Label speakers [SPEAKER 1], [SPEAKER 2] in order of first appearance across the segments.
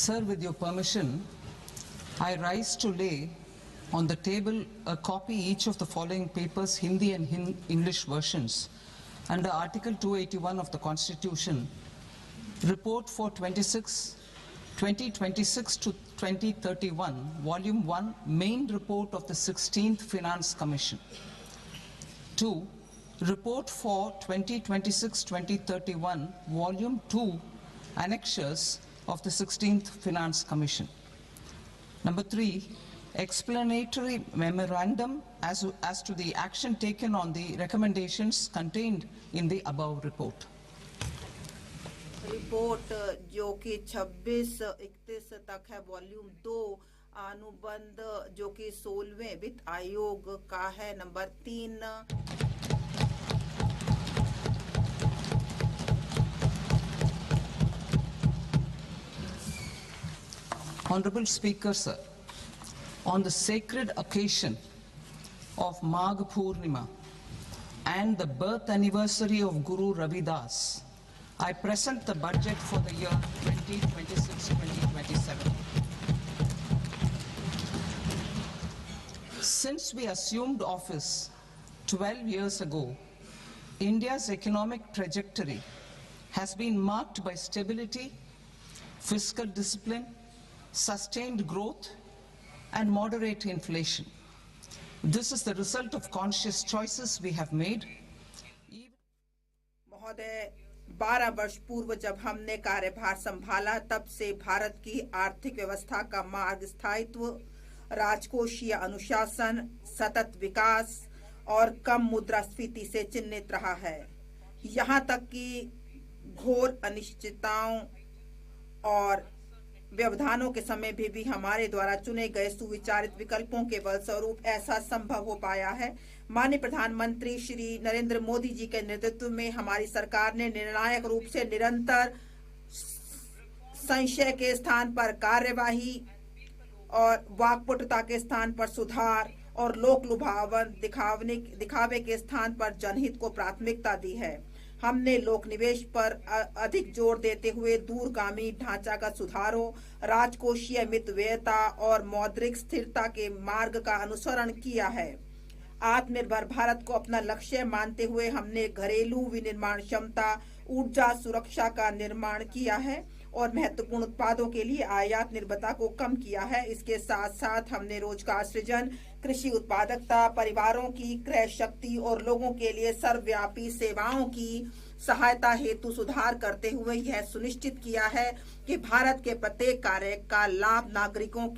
[SPEAKER 1] Sir, with your permission, I rise to lay on the table a copy each of the following papers, Hindi and English versions, under Article 281 of the Constitution, Report for 2026 to 2031, Volume 1, Main Report of the 16th Finance Commission. 2. Report for 2026-2031, Volume 2, Annexures of the 16th Finance Commission. Number 3, explanatory memorandum as to the action taken on the recommendations contained in the above report.
[SPEAKER 2] Report जो कि 26-31 तक है, volume 2, अनुबंध जो कि 16वें वित्त आयोग का है। Number 3,
[SPEAKER 1] Honorable Speaker, sir, on the sacred occasion of Magh Purnima and the birth anniversary of Guru Ravidas, I present the budget for the year 2026-2027. Since we assumed office 12 years ago, India's economic trajectory has been marked by stability, fiscal discipline, sustained growth, and moderate inflation. This is the result of conscious choices we have made.
[SPEAKER 2] महोदय, 12 वर्ष पूर्व जब हमने कार्यभार संभाला, तब से भारत की आर्थिक व्यवस्था का मार्ग स्थायित्व, राजकोषीय अनुशासन, सतत विकास और कम मुद्रास्फीति से चिन्हित रहा है। यहाँ तक कि घोर अनिश्चितताओं और व्यवधानों के समय भी हमारे द्वारा चुने गए सुविचारित विकल्पों के बलस्वरूप ऐसा संभव हो पाया है। माननीय प्रधानमंत्री श्री नरेंद्र मोदी जी के नेतृत्व में हमारी सरकार ने निर्णायक रूप से निरंतर संशय के स्थान पर कार्यवाही और वाक्पटुता के स्थान पर सुधार और लोक लुभावन दिखावे के स्थान पर जनहित को प्राथमिकता दी है। हमने लोक निवेश पर अधिक जोर देते हुए दूरगामी ढांचागत सुधारों, राजकोषीय मितव्ययता और मौद्रिक स्थिरता के मार्ग का अनुसरण किया है। आत्मनिर्भर भारत को अपना लक्ष्य मानते हुए हमने घरेलू विनिर्माण क्षमता, ऊर्जा सुरक्षा का निर्माण किया है और महत्वपूर्ण उत्पादों के लिए आयात निर्भरता को कम किया है। इसके साथ साथ हमने रोजगार सृजन, कृषि उत्पादकता, परिवारों की क्रय शक्ति और लोगों के लिए सर्वव्यापी सेवाओं की सहायता हेतु सुधार करते हुए यह सुनिश्चित किया है कि भारत के प्रत्येक कार्य का लाभ नागरिकों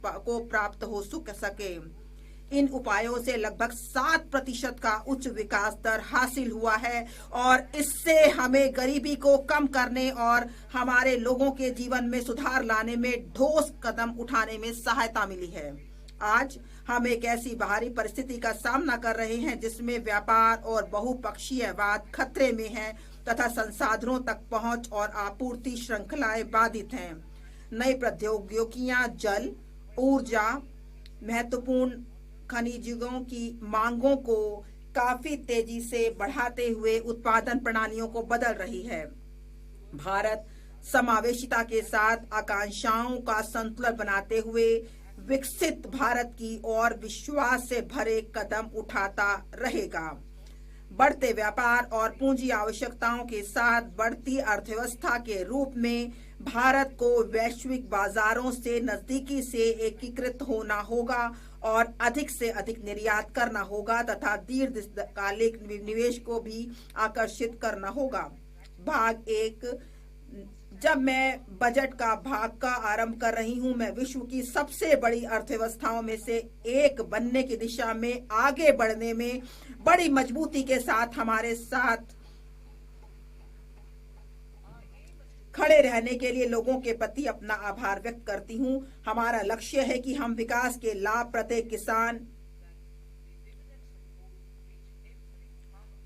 [SPEAKER 2] को प्राप्त हो सके। इन उपायों से लगभग 7% का उच्च विकास दर हासिल हुआ है और इससे हमें गरीबी को कम करने और हमारे लोगों के जीवन में सुधार लाने में ठोस कदम उठाने में सहायता मिली है। आज हम एक ऐसी बाहरी परिस्थिति का सामना कर रहे हैं जिसमें व्यापार और बहुपक्षीयवाद खतरे में है तथा संसाधनों तक पहुंच और आपूर्ति श्रृंखलाएं बाधित हैं। नई प्रौद्योगिकियां जल, ऊर्जा, महत्वपूर्ण खनिजों की मांगों को काफी तेजी से बढ़ाते हुए उत्पादन प्रणालियों को बदल रही है। भारत समावेशिता के साथ आकांक्षाओं का संतुलन बनाते हुए विकसित भारत की ओर विश्वास से भरे कदम उठाता रहेगा। बढ़ते व्यापार और पूंजी आवश्यकताओं के साथ बढ़ती अर्थव्यवस्था के रूप में भारत को वैश्विक बाजारों से नजदीकी से एकीकृत होना होगा और अधिक से अधिक निर्यात करना होगा तथा दीर्घकालिक निवेश को भी आकर्षित करना होगा। भाग 1, जब मैं बजट का भाग का आरंभ कर रही हूं, मैं विश्व की सबसे बड़ी अर्थव्यवस्थाओं में से एक बनने की दिशा में आगे बढ़ने में बड़ी मजबूती के साथ हमारे साथ खड़े रहने के लिए लोगों के प्रति अपना आभार व्यक्त करती हूं। हमारा लक्ष्य है कि हम विकास के लाभ प्रत्येक किसान,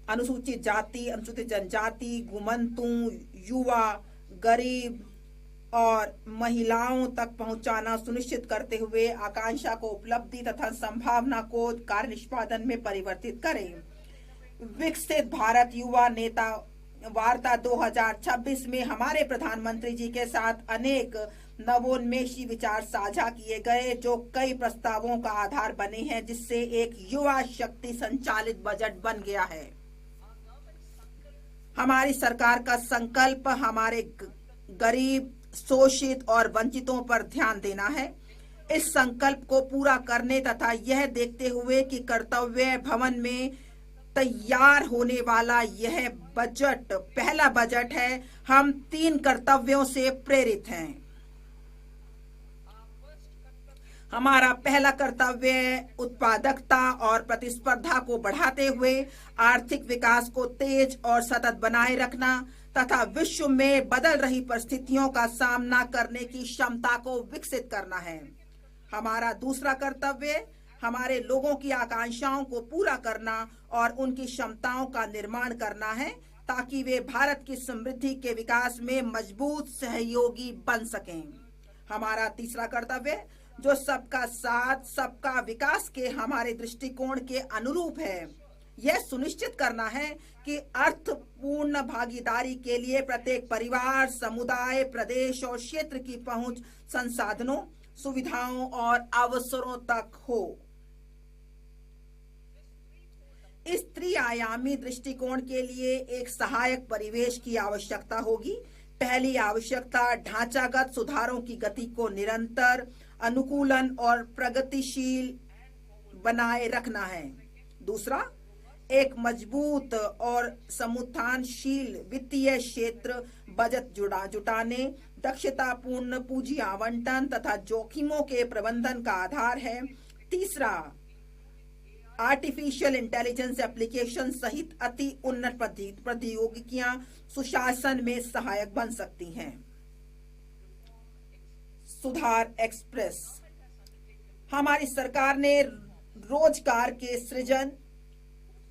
[SPEAKER 2] अनुसूचित जाति, अनुसूचित जनजाति, घुमंतु, युवा, गरीब और महिलाओं तक पहुंचाना सुनिश्चित करते हुए आकांक्षा को उपलब्धि तथा संभावना को कार्य निष्पादन में परिवर्तित करें। विकसित भारत युवा नेता वार्ता 2026 में हमारे प्रधानमंत्री जी के साथ अनेक नवोन्मेषी विचार साझा किए गए, जो कई प्रस्तावों का आधार बने हैं, जिससे एक युवा शक्ति संचालित बजट बन गया है। हमारी सरकार का संकल्प हमारे गरीब, शोषित और वंचितों पर ध्यान देना है। इस संकल्प को पूरा करने तथा यह देखते हुए कि कर्तव्य भवन में तैयार होने वाला यह बजट पहला बजट है, हम 3 कर्तव्यों से प्रेरित हैं। हमारा पहला कर्तव्य उत्पादकता और प्रतिस्पर्धा को बढ़ाते हुए आर्थिक विकास को तेज और सतत बनाए रखना तथा विश्व में बदल रही परिस्थितियों का सामना करने की क्षमता को विकसित करना है। हमारा दूसरा कर्तव्य हमारे लोगों की आकांक्षाओं को पूरा करना और उनकी क्षमताओं का निर्माण करना है, ताकि वे भारत की समृद्धि के विकास में मजबूत सहयोगी बन सकें। हमारा तीसरा कर्तव्य, जो सबका साथ सबका विकास के हमारे दृष्टिकोण के अनुरूप है, यह सुनिश्चित करना है कि अर्थपूर्ण भागीदारी के लिए प्रत्येक परिवार, समुदाय, प्रदेश और क्षेत्र की पहुंच संसाधनों, सुविधाओं और अवसरों तक हो। इस त्रिआयामी दृष्टिकोण के लिए एक सहायक परिवेश की आवश्यकता होगी। पहली आवश्यकता ढांचागत सुधारों की गति को निरंतर, अनुकूलन और प्रगतिशील बनाए रखना है। दूसरा, एक मजबूत और समुत्थानशील वित्तीय क्षेत्र, बजट जुटाने, दक्षतापूर्ण पूंजी आवंटन तथा जोखिमों के प्रबंधन का आधार है। तीसरा, आर्टिफिशियल इंटेलिजेंस एप्लीकेशन सहित अति उन्नत प्रौद्योगिकियां सुशासन में सहायक बन सकती हैं। सुधार एक्सप्रेस। हमारी सरकार ने रोजगार के सृजन,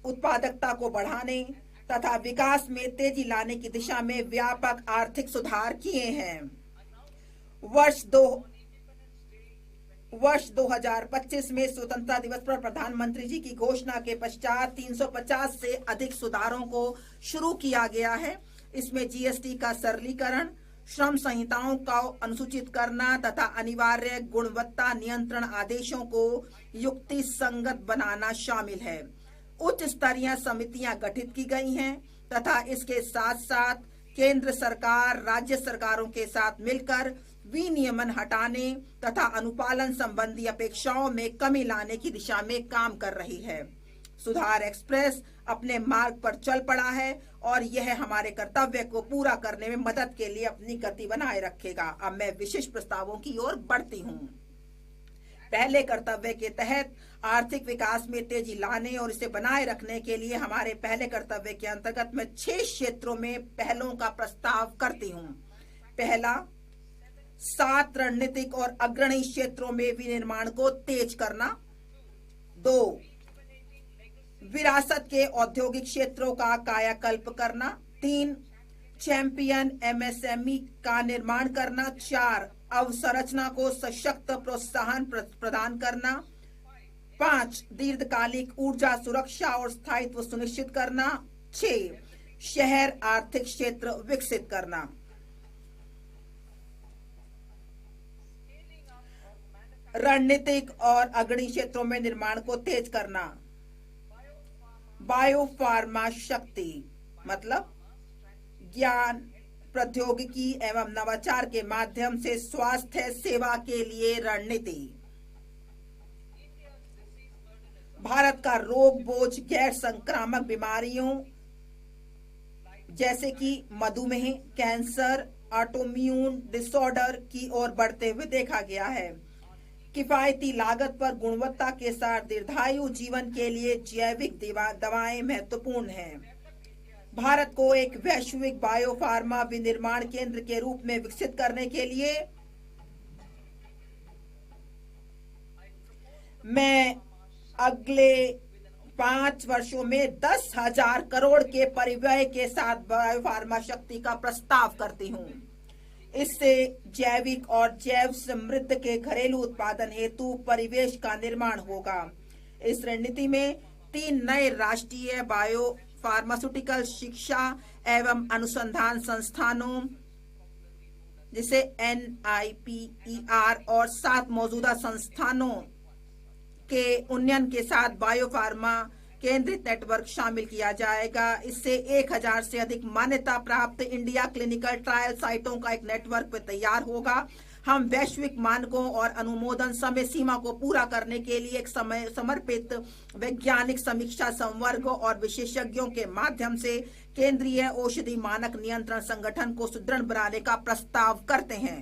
[SPEAKER 2] उत्पादकता को बढ़ाने तथा विकास में तेजी लाने की दिशा में व्यापक आर्थिक सुधार किए हैं। वर्ष 2025 में स्वतंत्रता दिवस पर प्रधानमंत्री जी की घोषणा के पश्चात 350 से अधिक सुधारों को शुरू किया गया है। इसमें जीएसटी का सरलीकरण, श्रम संहिताओं का अनुसूचित करना तथा अनिवार्य गुणवत्ता नियंत्रण आदेशों को युक्ति संगत बनाना शामिल है। उच्च स्तरीय समितियां गठित की गई हैं तथा इसके साथ साथ केंद्र सरकार राज्य सरकारों के साथ मिलकर विनियमन हटाने तथा अनुपालन संबंधी अपेक्षाओं में कमी लाने की दिशा में काम कर रही है। सुधार एक्सप्रेस अपने मार्ग पर चल पड़ा है और यह हमारे कर्तव्य को पूरा करने में मदद के लिए अपनी गति बनाए रखेगा। अब मैं विशिष्ट प्रस्तावों की ओर बढ़ती हूँ। पहले कर्तव्य के तहत आर्थिक विकास में तेजी लाने और इसे बनाए रखने के लिए हमारे पहले कर्तव्य के अंतर्गत मैं 6 क्षेत्रों में पहलों का प्रस्ताव करती हूँ। पहला, 7 रणनीतिक और अग्रणी क्षेत्रों में विनिर्माण को तेज करना। 2, विरासत के औद्योगिक क्षेत्रों का कायाकल्प करना। 3, चैंपियन एमएसएमई का निर्माण करना। 4, अवसंरचना को सशक्त प्रोत्साहन प्रदान करना। 5, दीर्घकालिक ऊर्जा सुरक्षा और स्थायित्व सुनिश्चित करना। 6, शहर आर्थिक क्षेत्र विकसित करना। रणनीतिक और अग्रणी क्षेत्रों में निर्माण को तेज करना। बायोफार्मा शक्ति मतलब ज्ञान, प्रौद्योगिकी एवं नवाचार के माध्यम से स्वास्थ्य सेवा के लिए रणनीति। भारत का रोग बोझ गैर संक्रामक बीमारियों जैसे कि मधुमेह, कैंसर, ऑटोइम्यून डिसऑर्डर की ओर बढ़ते हुए देखा गया है। किफायती लागत पर गुणवत्ता के साथ दीर्घायु जीवन के लिए जैविक दवाएं महत्वपूर्ण हैं। भारत को एक वैश्विक बायोफार्मा विनिर्माण केंद्र के रूप में विकसित करने के लिए मैं अगले 5 वर्षों में 10,000 करोड़ के परिव्यय के साथ बायोफार्मा शक्ति का प्रस्ताव करती हूँ। इससे जैविक और जैव समृद्ध के घरेलू उत्पादन हेतु परिवेश का निर्माण होगा। इस रणनीति में 3 नए राष्ट्रीय बायो फार्मास्यूटिकल शिक्षा एवं अनुसंधान संस्थानों जिसे NIPER और 7 मौजूदा संस्थानों के उन्नयन के साथ बायोफार्मा केंद्रित नेटवर्क शामिल किया जाएगा। इससे 1000 से अधिक मान्यता प्राप्त इंडिया क्लिनिकल ट्रायल साइटों का एक नेटवर्क तैयार होगा। हम वैश्विक मानकों और अनुमोदन समय सीमा को पूरा करने के लिए एक समर्पित वैज्ञानिक समीक्षा संवर्ग और विशेषज्ञों के माध्यम से केंद्रीय औषधि मानक नियंत्रण संगठन को सुदृढ़ बनाने का प्रस्ताव करते हैं।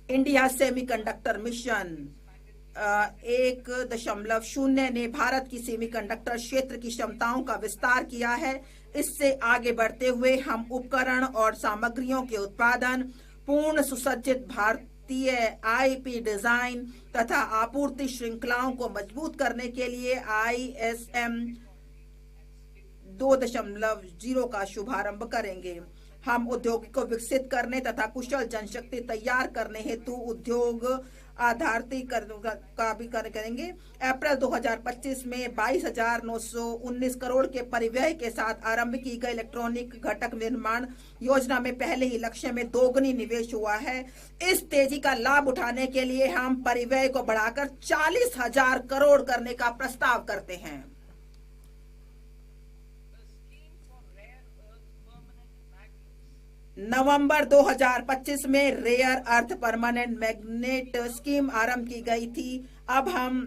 [SPEAKER 2] इंडिया सेमीकंडक्टर मिशन 1.0 ने भारत की सेमीकंडक्टर क्षेत्र की क्षमताओं का विस्तार किया है। इससे आगे बढ़ते हुए हम उपकरण और सामग्रियों के उत्पादन, पूर्ण सुसज्जित भारतीय IP डिजाइन तथा आपूर्ति श्रृंखलाओं को मजबूत करने के लिए ISM 2.0 का शुभारंभ करेंगे। हम उद्योग को विकसित करने तथा कुशल जनशक्ति तैयार करने हेतु उद्योग आधारित का भी करेंगे। अप्रैल 2025 में 22,919 करोड़ के परिव्यय के साथ आरंभ की गई इलेक्ट्रॉनिक घटक निर्माण योजना में पहले ही लक्ष्य में दोगुनी निवेश हुआ है। इस तेजी का लाभ उठाने के लिए हम परिव्यय को बढ़ाकर 40,000 करोड़ करने का प्रस्ताव करते हैं। नवंबर 2025 में rare earth permanent magnet scheme आरंभ की गई थी। अब हम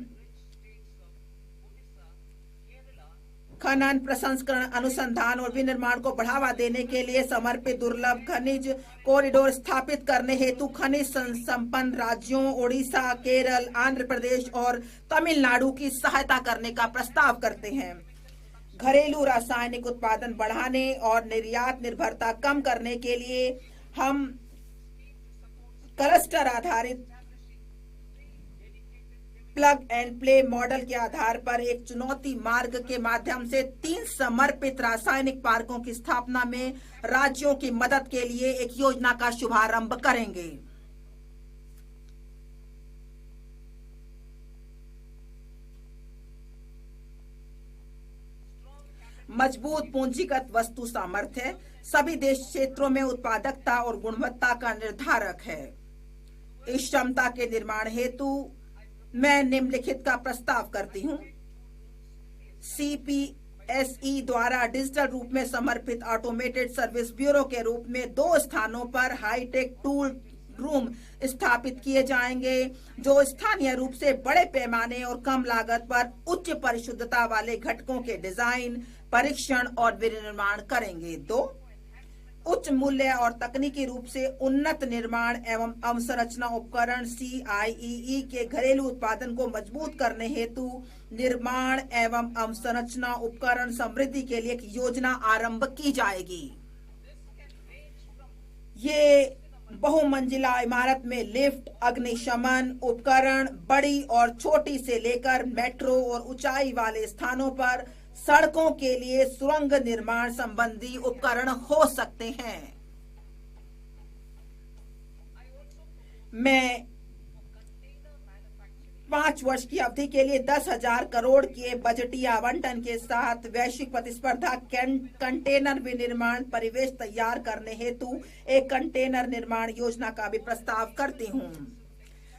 [SPEAKER 2] खनन, प्रसंस्करण, अनुसंधान और विनिर्माण को बढ़ावा देने के लिए समर्पित दुर्लभ खनिज कॉरिडोर स्थापित करने हेतु खनिज संपन्न राज्यों ओडिशा, केरल, आंध्र प्रदेश और तमिलनाडु की सहायता करने का प्रस्ताव करते हैं। घरेलू रासायनिक उत्पादन बढ़ाने और निर्यात निर्भरता कम करने के लिए हम क्लस्टर आधारित प्लग एंड प्ले मॉडल के आधार पर एक चुनौती मार्ग के माध्यम से 3 समर्पित रासायनिक पार्कों की स्थापना में राज्यों की मदद के लिए एक योजना का शुभारंभ करेंगे। मजबूत पूंजीगत वस्तु सामर्थ्य सभी देश क्षेत्रों में उत्पादकता और गुणवत्ता का निर्धारक है। इस क्षमता के निर्माण हेतु मैं निम्नलिखित का प्रस्ताव करती हूँ। CPSE द्वारा डिजिटल रूप में समर्पित ऑटोमेटेड सर्विस ब्यूरो के रूप में 2 स्थानों पर हाईटेक टूल रूम स्थापित किए जाएंगे, जो स्थानीय रूप से बड़े पैमाने और कम लागत पर उच्च परिशुद्धता वाले घटकों के डिजाइन, परीक्षण और विनिर्माण करेंगे। 2, उच्च मूल्य और तकनीकी रूप से उन्नत निर्माण एवं अवसंरचना उपकरण CIEE के घरेलू उत्पादन को मजबूत करने हेतु निर्माण एवं अवसंरचना उपकरण समृद्धि के लिए एक योजना आरंभ की जाएगी। ये बहुमंजिला इमारत में लिफ्ट, अग्निशमन उपकरण बड़ी और छोटी से लेकर मेट्रो और ऊंचाई वाले स्थानों पर सड़कों के लिए सुरंग निर्माण संबंधी उपकरण हो सकते हैं। मैं 5 वर्ष की अवधि के लिए 10,000 करोड़ के बजटीय आवंटन के साथ वैश्विक प्रतिस्पर्धा कंटेनर विनिर्माण परिवेश तैयार करने हेतु एक कंटेनर निर्माण योजना का भी प्रस्ताव करती हूँ।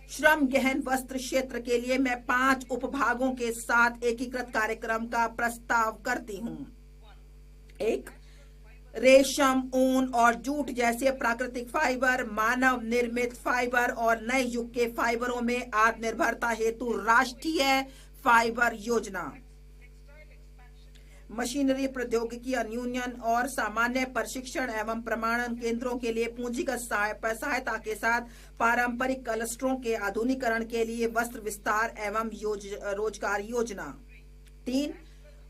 [SPEAKER 2] श्रम गहन वस्त्र क्षेत्र के लिए मैं 5 उपभागों के साथ एकीकृत कार्यक्रम का प्रस्ताव करती हूँ। 1, रेशम, ऊन और जूट जैसे प्राकृतिक फाइबर, मानव निर्मित फाइबर और नए युग के फाइबरों में आत्मनिर्भरता हेतु राष्ट्रीय फाइबर योजना। मशीनरी प्रौद्योगिकी अन्यून और सामान्य प्रशिक्षण एवं प्रमाणन केंद्रों के लिए पूंजीगत सहायता के साथ पारंपरिक क्लस्टरों के आधुनिकीकरण के लिए वस्त्र विस्तार एवं रोजगार योजना। 3,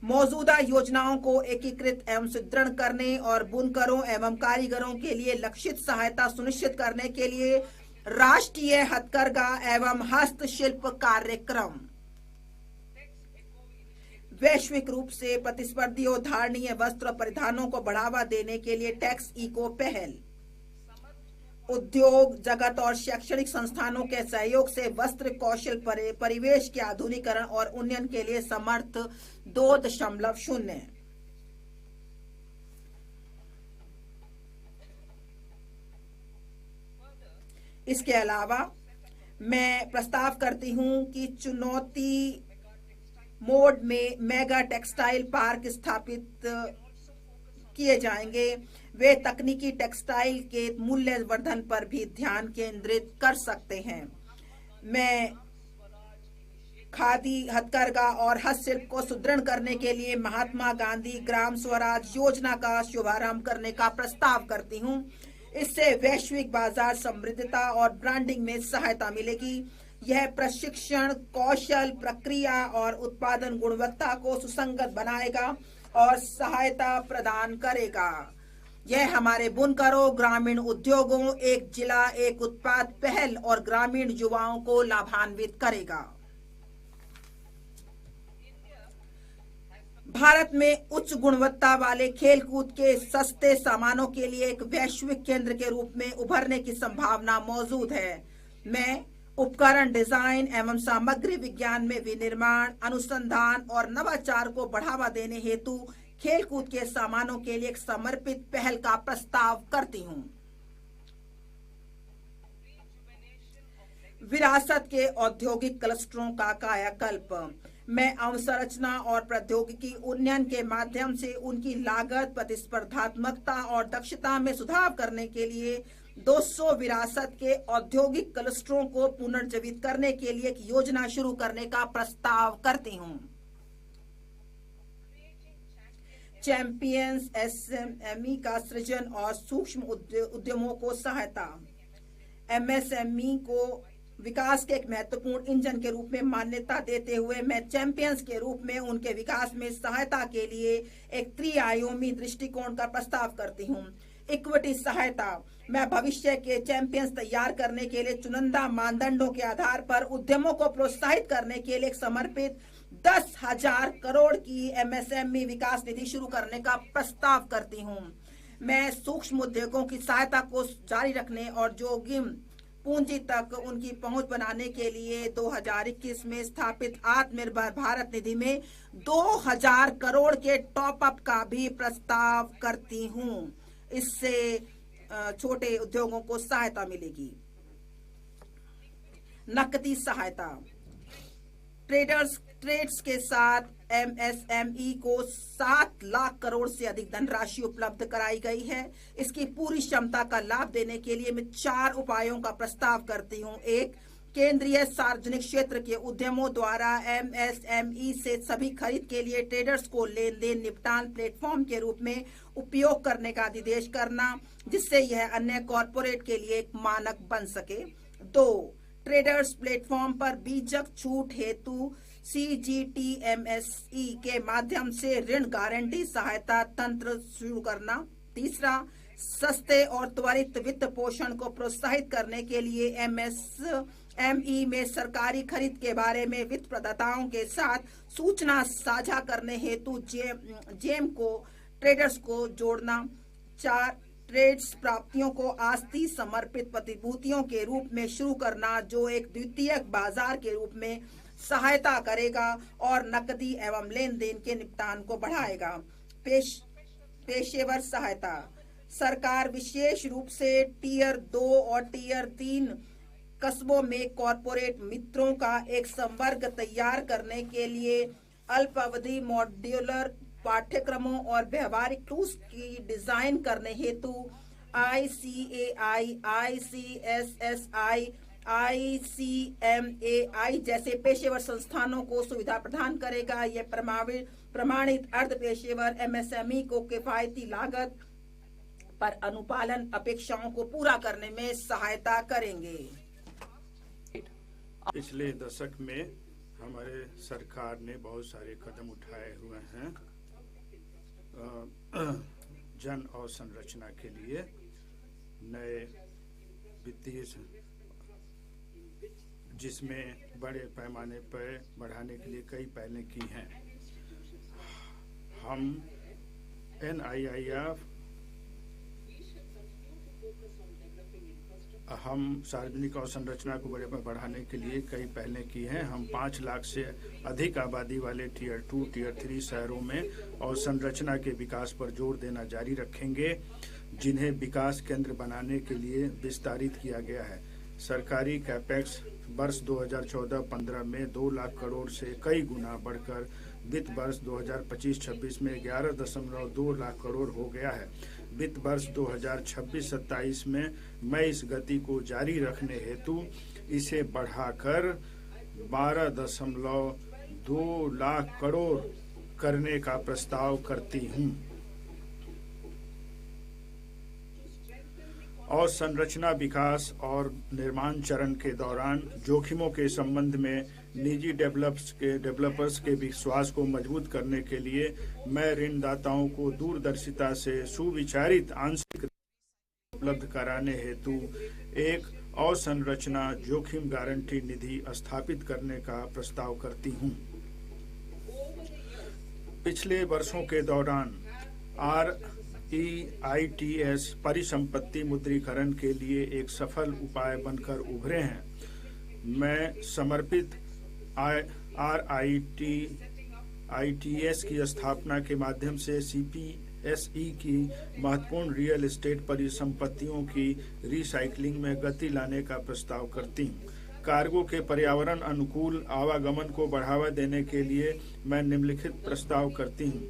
[SPEAKER 2] मौजूदा योजनाओं को एकीकृत एवं सुदृढ़ करने और बुनकरों एवं कारीगरों के लिए लक्षित सहायता सुनिश्चित करने के लिए राष्ट्रीय हथकरघा एवं हस्तशिल्प कार्यक्रम। वैश्विक रूप से प्रतिस्पर्धी और धारणीय वस्त्र परिधानों को बढ़ावा देने के लिए टैक्स इको पहल। उद्योग जगत और शैक्षणिक संस्थानों के सहयोग से वस्त्र कौशल परिवेश के आधुनिकीकरण और उन्नयन के लिए समर्थ 2.0। इसके अलावा मैं प्रस्ताव करती हूं कि चुनौती मोड में मेगा टेक्सटाइल पार्क स्थापित किए जाएंगे। वे तकनीकी टेक्सटाइल के मूल्यवर्धन पर भी ध्यान केंद्रित कर सकते हैं। मैं खादी, हथकरघा और हस्तशिल्प को सुदृढ़ करने के लिए महात्मा गांधी ग्राम स्वराज योजना का शुभारंभ करने का प्रस्ताव करती हूं। इससे वैश्विक बाजार समृद्धता और ब्रांडिंग में सहायता मिलेगी। यह प्रशिक्षण, कौशल, प्रक्रिया और उत्पादन गुणवत्ता को सुसंगत बनाएगा और सहायता प्रदान करेगा। यह हमारे बुनकरों, ग्रामीण उद्योगों, एक जिला एक उत्पाद पहल और ग्रामीण युवाओं को लाभान्वित करेगा। भारत में उच्च गुणवत्ता वाले खेलकूद के सस्ते सामानों के लिए एक वैश्विक केंद्र के रूप में उभरने की संभावना मौजूद है। मैं उपकरण डिजाइन एवं सामग्री विज्ञान में विनिर्माण, अनुसंधान और नवाचार को बढ़ावा देने हेतु खेलकूद के सामानों के लिए एक समर्पित पहल का प्रस्ताव करती हूं। विरासत के औद्योगिक क्लस्टरों का कायाकल्प। मैं अवसंरचना और प्रौद्योगिकी उन्नयन के माध्यम से उनकी लागत, प्रतिस्पर्धात्मकता और दक्षता में सुधार करने के लिए 200 विरासत के औद्योगिक क्लस्टरों को पुनर्जीवित करने के लिए एक योजना शुरू करने का प्रस्ताव करती हूं। चैंपियंस एसएमई का सृजन और सूक्ष्म उद्यमों को सहायता। एमएसएमई को विकास के एक महत्वपूर्ण इंजन के रूप में मान्यता देते हुए मैं चैंपियंस के रूप में उनके विकास में सहायता के लिए एक त्रिआयामी दृष्टिकोण का प्रस्ताव करती हूँ। इक्विटी सहायता। मैं भविष्य के चैंपियंस तैयार करने के लिए चुनिंदा मानदंडों के आधार पर उद्यमों को प्रोत्साहित करने के लिए एक समर्पित 10,000 करोड़ की एमएसएमई विकास निधि शुरू करने का प्रस्ताव करती हूँ। मैं सूक्ष्म उद्योगों की सहायता को जारी रखने और जोखिम पूंजी तक उनकी पहुंच बनाने के लिए 2021 में स्थापित आत्मनिर्भर भारत निधि में 2,000 करोड़ के टॉप अप का भी प्रस्ताव करती हूं। इससे छोटे उद्योगों को सहायता मिलेगी। नकदी सहायता। ट्रेड्स के साथ एमएसएमई को 7 लाख करोड़ से अधिक धनराशि उपलब्ध कराई गई है। इसकी पूरी क्षमता का लाभ देने के लिए मैं 4 उपायों का प्रस्ताव करती हूँ। 1, केंद्रीय सार्वजनिक क्षेत्र के उद्यमों द्वारा एमएसएमई से सभी खरीद के लिए ट्रेडर्स को लेन देन निपटान प्लेटफॉर्म के रूप में उपयोग करने का निर्देश करना, जिससे यह अन्य कॉरपोरेट के लिए एक मानक बन सके। 2, ट्रेडर्स प्लेटफॉर्म पर बीजक छूट हेतु CGTMSE के माध्यम से ऋण गारंटी सहायता तंत्र शुरू करना। 3, सस्ते और त्वरित वित्त पोषण को प्रोत्साहित करने के लिए MSME में सरकारी खरीद के बारे में वित्त प्रदाताओं के साथ सूचना साझा करने हेतु जेम को ट्रेडर्स को जोड़ना। 4, ट्रेड्स प्राप्तियों को आस्ती समर्पित प्रतिभूतियों के रूप में शुरू करना, जो एक द्वितीयक बाजार के रूप में सहायता करेगा और नकदी एवं लेन देन के निपटान को बढ़ाएगा। पेशेवर सहायता। सरकार विशेष रूप से टियर 2 और टियर 3 कस्बों में कॉरपोरेट मित्रों का एक संवर्ग तैयार करने के लिए अल्पावधि मॉड्यूलर पाठ्यक्रमों और व्यवहारिक टूल्स की डिजाइन करने हेतु ICAI, ICSSI, ICMAI जैसे पेशेवर संस्थानों को सुविधा प्रदान करेगा। यह प्रमाणित अर्ध पेशेवर MSME को किफायती लागत पर अनुपालन अपेक्षाओं को पूरा करने में सहायता करेंगे।
[SPEAKER 3] पिछले दशक में हमारे सरकार ने बहुत सारे कदम उठाए हुए हैं जन अवसंरचना के लिए, नए वित्तीय जिसमें बड़े पैमाने पर बढ़ाने के लिए कई पहलें की हैं। हम NIIF हम सार्वजनिक अवसंरचना को बढ़ाने के लिए कई पहलें की हैं। हम 5 लाख से अधिक आबादी वाले टियर 2, टियर 3 शहरों में अवसंरचना के विकास पर जोर देना जारी रखेंगे, जिन्हें विकास केंद्र बनाने के लिए विस्तारित किया गया है। सरकारी कैपेक्स वर्ष 2014-15 में 2 लाख करोड़ से कई गुना बढ़कर वित्त वर्ष 2025-26 में 11.2 लाख करोड़ हो गया है। वित्त वर्ष 2026-27 में मैं इस गति को जारी रखने हेतु इसे बढ़ाकर 12.2 लाख करोड़ करने का प्रस्ताव करती हूँ। और संरचना विकास और निर्माण चरण के दौरान जोखिमों के संबंध में निजी डेवलपर्स के विश्वास को मजबूत करने के लिए मैं ऋणदाताओं को दूरदर्शिता से सुविचारित आंशिक उपलब्ध कराने हेतु एक अवसंरचना जोखिम गारंटी निधि स्थापित करने का प्रस्ताव करती हूँ। पिछले वर्षों के दौरान REITs परिसंपत्ति मुद्रीकरण के लिए एक सफल उपाय बनकर उभरे हैं। मैं समर्पित REITs की स्थापना के माध्यम से CPSE की महत्वपूर्ण रियल एस्टेट परिसंपत्तियों की रिसाइकलिंग में गति लाने का प्रस्ताव करती हूँ। कार्गो के पर्यावरण अनुकूल आवागमन को बढ़ावा देने के लिए मैं निम्नलिखित प्रस्ताव करती हूँ।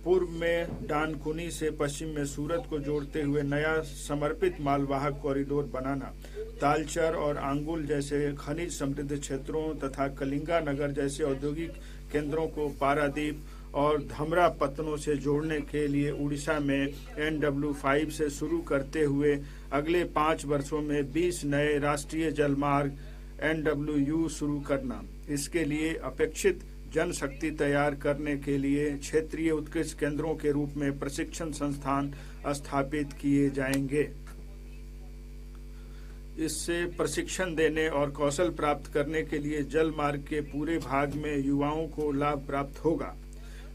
[SPEAKER 3] पूर्व में डानकुनी से पश्चिम में सूरत को जोड़ते हुए नया समर्पित मालवाहक कॉरिडोर बनाना, तालचर और आंगुल जैसे खनिज समृद्ध क्षेत्रों तथा कलिंगा नगर जैसे औद्योगिक केंद्रों को पारादीप और धमरा पत्तनों से जोड़ने के लिए उड़ीसा में NW5 से शुरू करते हुए अगले 5 वर्षों में 20 नए राष्ट्रीय जलमार्ग NWU शुरू करना। इसके लिए अपेक्षित जनशक्ति तैयार करने के लिए क्षेत्रीय उत्कृष्ट केंद्रों के रूप में प्रशिक्षण संस्थान स्थापित किए जाएंगे। इससे प्रशिक्षण देने और कौशल प्राप्त करने के लिए जल मार्ग के पूरे भाग में युवाओं को लाभ प्राप्त होगा।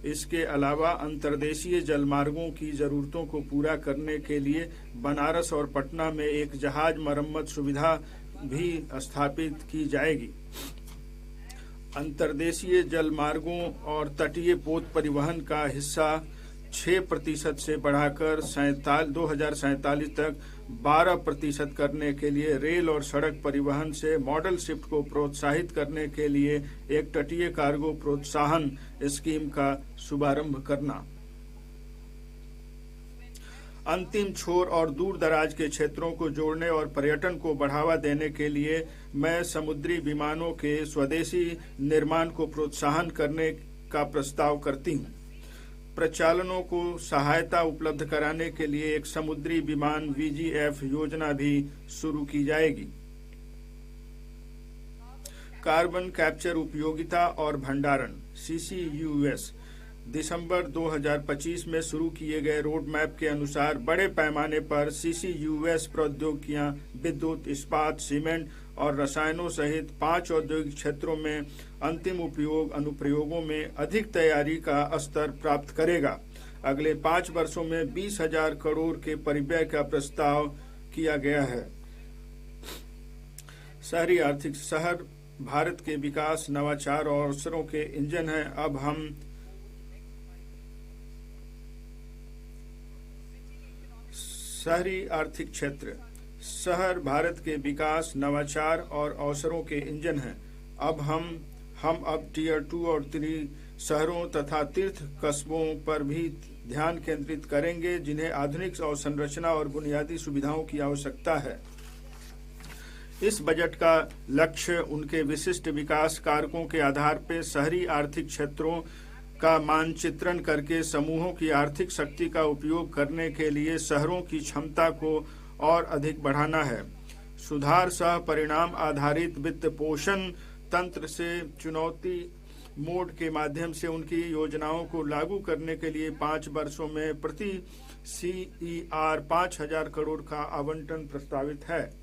[SPEAKER 3] इसके अलावा अंतर्देशीय जलमार्गों की जरूरतों को पूरा करने के लिए बनारस और पटना में एक जहाज मरम्मत सुविधा भी स्थापित की जाएगी। अंतर्देशीय जलमार्गों और तटीय पोत परिवहन का हिस्सा 6% से बढ़ाकर 2047 तक 12% करने के लिए रेल और सड़क परिवहन से मॉडल शिफ्ट को प्रोत्साहित करने के लिए एक तटीय कार्गो प्रोत्साहन स्कीम का शुभारंभ करना। अंतिम छोर और दूर दराज के क्षेत्रों को जोड़ने और पर्यटन को बढ़ावा देने के लिए मैं समुद्री विमानों के स्वदेशी निर्माण को प्रोत्साहन करने का प्रस्ताव करती हूँ। प्रचालनों को सहायता उपलब्ध कराने के लिए एक समुद्री विमान VGF योजना भी शुरू की जाएगी। कार्बन कैप्चर उपयोगिता और भंडारण CCUS दिसंबर 2025 में शुरू किए गए रोड मैप के अनुसार बड़े पैमाने पर CCUS प्रौद्योगिकियां विद्युत, इस्पात, सीमेंट और रसायनों सहित 5 औद्योगिक क्षेत्रों में अंतिम उपयोग अनुप्रयोगों में अधिक तैयारी का स्तर प्राप्त करेगा। अगले 5 वर्षों में 20,000 करोड़ के परिव्यय का प्रस्ताव किया गया है। शहरी आर्थिक शहर भारत के विकास, नवाचार और अवसरों के इंजन हैं। अब हम शहरी आर्थिक क्षेत्र। शहर भारत के विकास, नवाचार और अवसरों के इंजन हैं। हम अब टियर 2 और 3 शहरों तथा तीर्थ कस्बों पर भी ध्यान केंद्रित करेंगे, जिन्हें आधुनिक अवसंरचना और बुनियादी सुविधाओं की आवश्यकता है। इस बजट का लक्ष्य उनके विशिष्ट विकास कारकों के आधार पर शहरी आर्थिक क्षेत्रों का मानचित्रण करके समूहों की आर्थिक शक्ति का उपयोग करने के लिए शहरों की क्षमता को और अधिक बढ़ाना है। सुधार सह परिणाम आधारित वित्त पोषण तंत्र से चुनौती मोड के माध्यम से उनकी योजनाओं को लागू करने के लिए 5 वर्षों में प्रति CER 5,000 करोड़ का आवंटन प्रस्तावित है।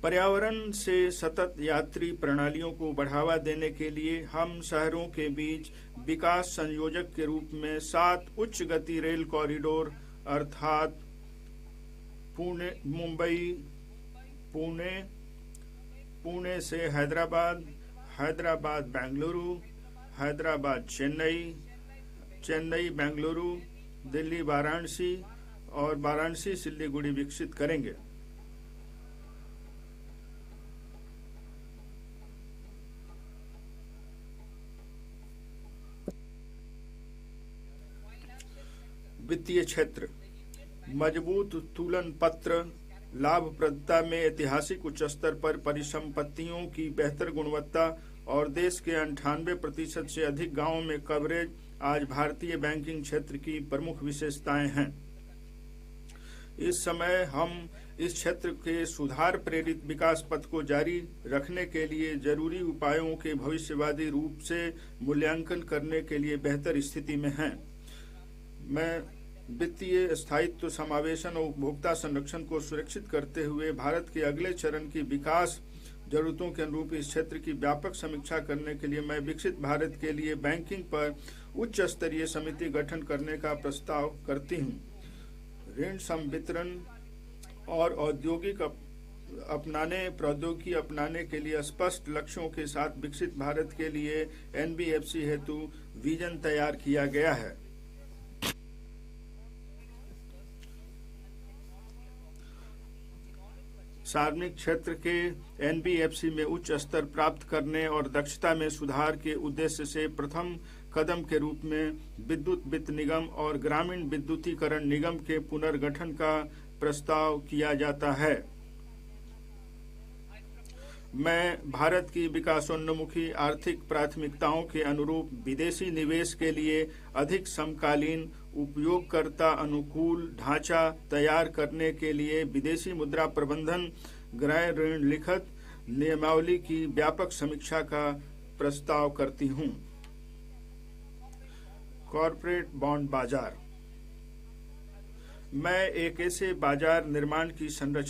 [SPEAKER 3] पर्यावरण से सतत यात्री प्रणालियों को बढ़ावा देने के लिए हम शहरों के बीच विकास संयोजक के रूप में 7 उच्च गति रेल कॉरिडोर अर्थात पुणे से हैदराबाद, हैदराबाद बेंगलुरु, हैदराबाद चेन्नई, चेन्नई बेंगलुरु, दिल्ली वाराणसी और वाराणसी सिल्लीगुड़ी विकसित करेंगे। वित्तीय क्षेत्र, मजबूत तुलन पत्र, लाभप्रदता में ऐतिहासिक उच्च स्तर पर परिसंपत्तियों की बेहतर गुणवत्ता और देश के 98% से अधिक गांवों में कवरेज आज भारतीय बैंकिंग क्षेत्र की प्रमुख विशेषताएं हैं। इस समय हम इस क्षेत्र के सुधार प्रेरित विकास पथ को जारी रखने के लिए जरूरी उपायों के भविष्यवादी रूप से मूल्यांकन करने के लिए बेहतर स्थिति में हैं। मैं वित्तीय स्थायित्व, समावेशन और उपभोक्ता संरक्षण को सुरक्षित करते हुए भारत के अगले चरण की विकास जरूरतों के अनुरूप इस क्षेत्र की व्यापक समीक्षा करने के लिए मैं विकसित भारत के लिए बैंकिंग पर उच्च स्तरीय समिति गठन करने का प्रस्ताव करती हूँ। ऋण संवितरण और प्रौद्योगिकी अपनाने के लिए स्पष्ट लक्ष्यों के साथ विकसित भारत के लिए एनबीएफसी हेतु विजन तैयार किया गया है। सार्वजनिक क्षेत्र के एनबीएफसी में उच्च स्तर प्राप्त करने और दक्षता में सुधार के उद्देश्य से प्रथम कदम के रूप में विद्युत वित्त निगम और ग्रामीण विद्युतीकरण निगम के पुनर्गठन का प्रस्ताव किया जाता है। मैं भारत की विकासोन्मुखी आर्थिक प्राथमिकताओं के अनुरूप विदेशी निवेश के लिए अधिक समकालीन उपयोगकर्ता अनुकूल ढांचा तैयार करने के लिए विदेशी मुद्रा प्रबंधन गृह ऋण लिखित नियमावली की व्यापक समीक्षा का प्रस्ताव करती हूँ। कॉर्पोरेट बॉन्ड बाजार, मैं एक ऐसे बाजार निर्माण की संरचना